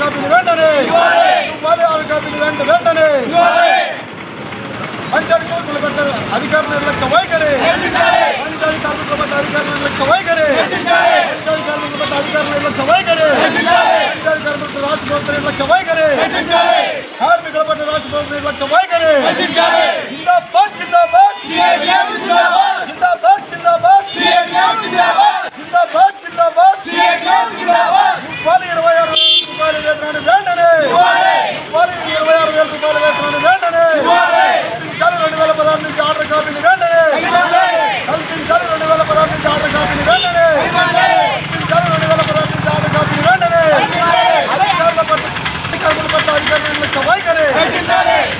కాపీని వెంటనే ఇవ్వాలి, ఆరు కాపీని వెంటనే పంచాయతీ కార్మికుల పట్ల అధికారుల నిర్లక్ష్య వైఖరి, పంచాయతీ కార్మికుల పట్ల అధికారుల నిర్లక్ష్య వైఖరి, పంచాయతీ కార్మికుల పట్ల అధికారుల నిర్లక్ష్య వైఖరి, పంచాయతీ కార్మికుల రాష్ట్ర ప్రభుత్వ నిర్లక్ష్య వైఖరి, కార్మికుల పట్ల రాష్ట్ర ప్రభుత్వ నిర్లక్ష్య వైఖరి. జిందాబాద్ జిందాబాద్ జిందాబాద్ జిందాబాద్ జిందాబాద్ జిందాబాద్. ఇవ్వాలి 26,000 రూపాయల వేతనాన్ని వెంటనే, ఇవ్వాలి 26,000 రూపాయల వేతనాన్ని వెంటనే, కల్పించాలి 2016 నుంచి ఆర్డర్ కాపీని వెంటనే, కల్పించాలి 2016 నుంచి ఆర్డర్ కాపీని వెంటనే, కల్పించాలి 2016 నుంచి ఆర్డర్ కాపీని వెంటనే. అధికారుల పట్ల అధికారుల నిర్లక్ష్య వైఖరి,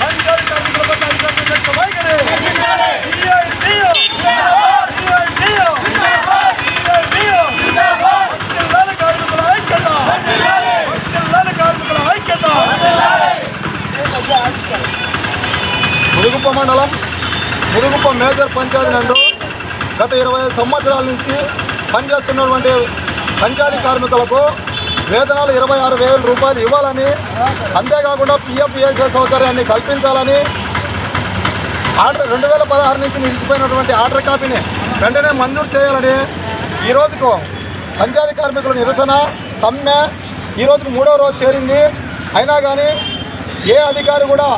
పంచాయతీ కార్మికుల పట్ల అధికారుల నిర్లక్ష్య వైఖరి. ముదుగుప్ప మండలం ముదుగుప్ప మేజర్ పంచాయతీ నందు గత 25 సంవత్సరాల నుంచి పనిచేస్తున్నటువంటి పంచాయతీ కార్మికులకు వేతనాలు 26,000 రూపాయలు ఇవ్వాలని, అంతేకాకుండా పిఎఫ్ ఈఎస్ఐ సౌకర్యాన్ని కల్పించాలని, ఆర్డర్ 2016 నుంచి నిలిచిపోయినటువంటి ఆర్డర్ కాపీని వెంటనే మంజూరు చేయాలని ఈ రోజుకు పంచాయతీ కార్మికుల నిరసన సమ్మె ఈ రోజుకు 3వ రోజు చేరింది. అయినా కానీ ఏ అధికారి కూడా,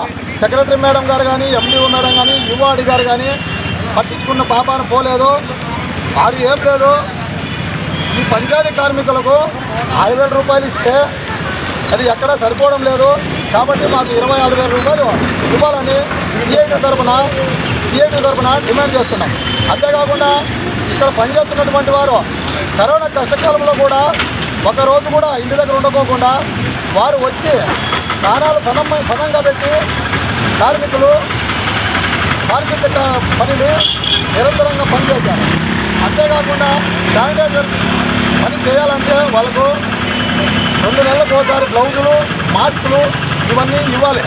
సెక్రటరీ మేడం గారు కానీ, ఎండిఓ మేడం కానీ, యువడి గారు కానీ పట్టించుకున్న పాపాన పోలేదు. వారు ఏం లేదు, ఈ పంచాయతీ కార్మికులకు 6,000 రూపాయలు ఇస్తే అది ఎక్కడా సరిపోవడం లేదు. కాబట్టి మాకు 26,000 రూపాయలు ఇవ్వాలని సిఐటి తరఫున డిమాండ్ చేస్తున్నాం. అంతేకాకుండా ఇక్కడ పనిచేస్తున్నటువంటి వారు కరోనా కష్టకాలంలో కూడా ఒకరోజు కూడా ఇంటి దగ్గర ఉండకోకుండా వారు వచ్చి ప్రాణాలు పణంగా పెట్టి కార్మికులు పారిశుద్ధ్య పనిని నిరంతరంగా పనిచేశారు. అంతేకాకుండా శానిటైజర్ పని చేయాలంటే వాళ్ళకు 2 నెలలకు ఒకసారి గ్లౌజులు, మాస్కులు ఇవన్నీ ఇవ్వాలి.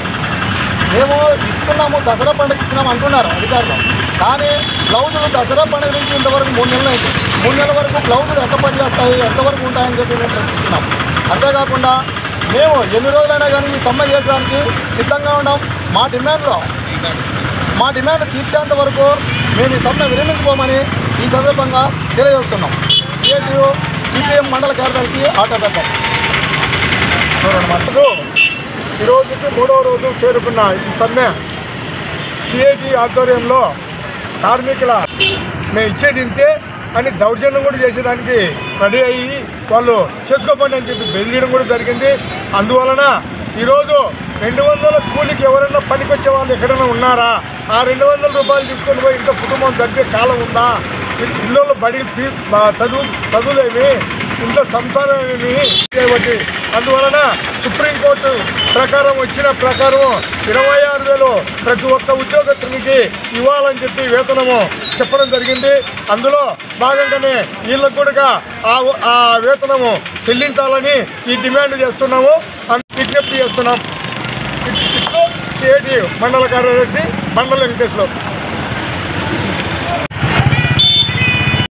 మేము ఇస్తున్నాము, దసరా పండుగ ఇచ్చినాము అంటున్నారు అధికారులు. కానీ గ్లౌజులు దసరా పండుగ నుంచి ఇంతవరకు 3 నెలలు అయింది. 3 నెలల వరకు గ్లౌజులు ఎట్లా పనిచేస్తాయి, ఎంతవరకు ఉంటాయని చెప్పి మేము ప్రశ్నిస్తున్నాం. అంతేకాకుండా మేము ఎన్ని రోజులైనా కానీ ఈ సమ్మె చేసడానికి సిద్ధంగా ఉన్నాం. మా డిమాండ్ తీర్చేంత వరకు మేము ఈ సమ్మె విరమించుకోమని ఈ సందర్భంగా తెలియజేస్తున్నాం. సిఐటియు సిపిఎం మండల కార్యదర్శి ఆటో పెద్దలు. ఈ రోజుకి 3వ రోజు చేరుకున్న ఈ సమ్మె సిఐటి ఆధ్వర్యంలో కార్మికుల మేము ఇచ్చేది ఇంతే అని దౌర్జన్యం కూడా చేసేదానికి రెడీ అయ్యి వాళ్ళు చేసుకోకండి అని చెప్పి బెదిరియడం కూడా జరిగింది. అందువలన ఈరోజు 200 కూలికి ఎవరైనా పనికొచ్చే వాళ్ళు ఎక్కడైనా ఉన్నారా? ఆ 200 రూపాయలు తీసుకొని పోయి ఇంట్లో కుటుంబం జరిగే కాలం ఉందా? పిల్లలు బడి చదువులేమి, ఇంట్లో సంసారం ఏమి చేయబట్టి అందువలన సుప్రీంకోర్టు ప్రకారం వచ్చిన ప్రకారం 26,000 ప్రతి ఒక్క ఉద్యోగస్తునికి ఇవ్వాలని చెప్పి వేతనము చెప్పడం జరిగింది. అందులో భాగంగానే వీళ్ళకు కూడా ఆ వేతనము చెల్లించాలని ఈ డిమాండ్ చేస్తున్నాము, విజ్ఞప్తి చేస్తున్నాం. సిఐటి మండల కార్యదర్శి మండల వెంకటేశ్వరరావు.